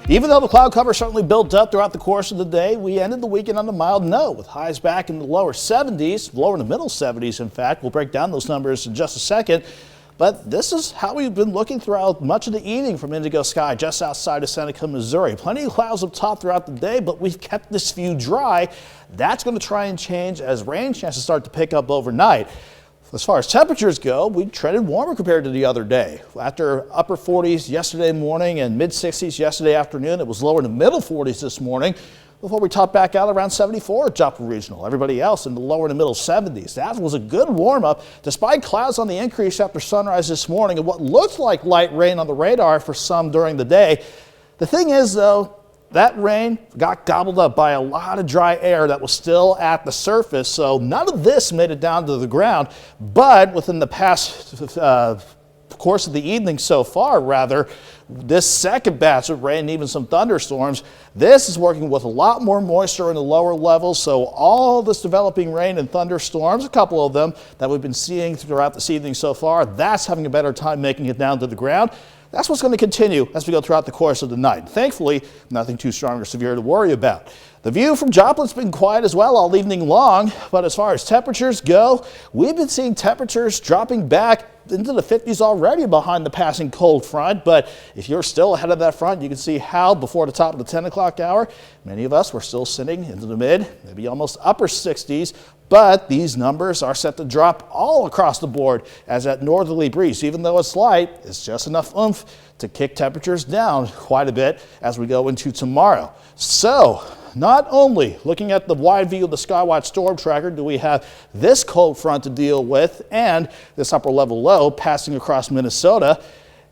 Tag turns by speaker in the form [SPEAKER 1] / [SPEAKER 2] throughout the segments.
[SPEAKER 1] Even though the cloud cover certainly built up throughout the course of the day, we ended the weekend on a mild note with highs back in the lower 70s, lower in the middle 70s in fact. We'll break down those numbers in just a second. But this is how we've been looking throughout much of the evening from Indigo Sky just outside of Seneca, Missouri. Plenty of clouds up top throughout the day, but we've kept this view dry. That's going to try and change as rain chances start to pick up overnight. As far as temperatures go, we trended warmer compared to the other day. After upper 40s yesterday morning and mid 60s yesterday afternoon, it was lower in the middle 40s this morning before we topped back out around 74 at Joplin Regional. Everybody else in the lower and the middle 70s. That was a good warm up despite clouds on the increase after sunrise this morning and what looked like light rain on the radar for some during the day. The thing is, though, that rain got gobbled up by a lot of dry air that was still at the surface, so none of this made it down to the ground. But within the past course of the evening so far, this second batch of rain and even some thunderstorms, this is working with a lot more moisture in the lower levels, so all this developing rain and thunderstorms, a couple of them that we've been seeing throughout this evening so far, that's having a better time making it down to the ground. That's what's going to continue as we go throughout the course of the night. Thankfully, nothing too strong or severe to worry about. The view from Joplin's been quiet as well all evening long, but as far as temperatures go, we've been seeing temperatures dropping back into the 50s already behind the passing cold front. But if you're still ahead of that front, you can see how before the top of the 10 o'clock hour, many of us were still sitting into the mid, maybe almost upper 60s. But these numbers are set to drop all across the board as that northerly breeze, even though it's light, it's just enough oomph to kick temperatures down quite a bit as we go into tomorrow. So not only looking at the wide view of the Skywatch Storm Tracker do we have this cold front to deal with and this upper level low passing across Minnesota.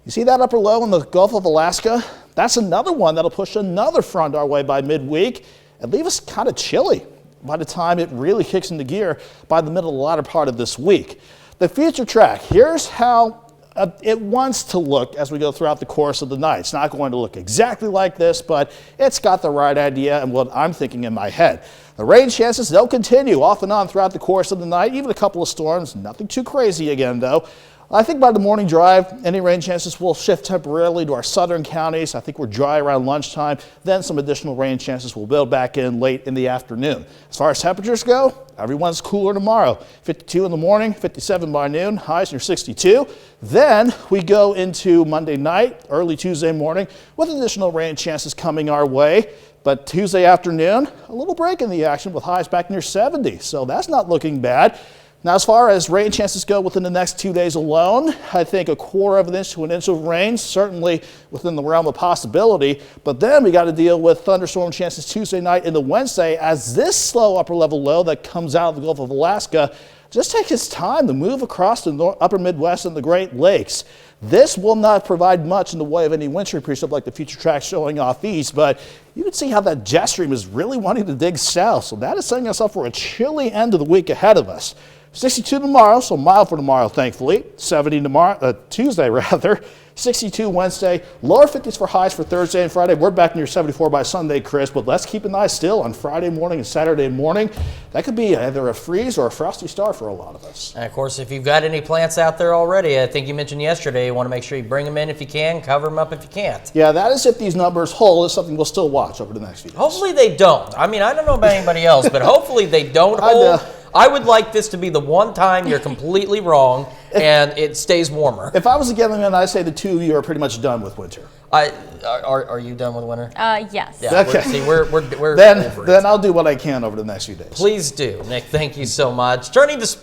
[SPEAKER 1] You see that upper low in the Gulf of Alaska? That's another one that'll push another front our way by midweek and leave us kind of chilly by the time it really kicks into gear by the middle of the latter part of this week. The future track, here's how it wants to look as we go throughout the course of the night. It's not going to look exactly like this, but it's got the right idea and what I'm thinking in my head. The rain chances, they'll continue off and on throughout the course of the night, even a couple of storms, nothing too crazy again though. I think by the morning drive, any rain chances will shift temporarily to our southern counties. I think we're dry around lunchtime. Then some additional rain chances will build back in late in the afternoon. As far as temperatures go, everyone's cooler tomorrow. 52 in the morning, 57 by noon, highs near 62. Then we go into Monday night, early Tuesday morning with additional rain chances coming our way. But Tuesday afternoon, a little break in the action with highs back near 70. So that's not looking bad. Now, as far as rain chances go within the next 2 days alone, I think a quarter of an inch to an inch of rain, certainly within the realm of possibility. But then we got to deal with thunderstorm chances Tuesday night into Wednesday as this slow upper level low that comes out of the Gulf of Alaska just takes its time to move across the upper Midwest and the Great Lakes. This will not provide much in the way of any wintry precip like the future track showing off east, but you can see how that jet stream is really wanting to dig south. So that is setting us up for a chilly end of the week ahead of us. 62 tomorrow, so mild for tomorrow, thankfully. 70 tomorrow, Tuesday rather. 62 Wednesday, lower 50s for highs for Thursday and Friday. We're back near 74 by Sunday, Chris, but let's keep an eye still on Friday morning and Saturday morning. That could be either a freeze or a frosty start for a lot of us.
[SPEAKER 2] And of course, if you've got any plants out there already, I think you mentioned yesterday, you want to make sure you bring them in if you can, cover them up if you can't.
[SPEAKER 1] Yeah, that is if these numbers hold. It's something we'll still watch over the next few days.
[SPEAKER 2] Hopefully they don't. I mean, I don't know about anybody else, but hopefully they don't hold. I would like this to be the one time you're completely wrong and it stays warmer.
[SPEAKER 1] If I was a gambling man, I'd say the two of you are pretty much done with winter.
[SPEAKER 2] Are you done with winter?
[SPEAKER 3] Yes.
[SPEAKER 2] Yeah,
[SPEAKER 1] okay.
[SPEAKER 2] We're
[SPEAKER 1] then I'll do what I can over the next few days.
[SPEAKER 2] Please do. Nick, thank you so much. Turning to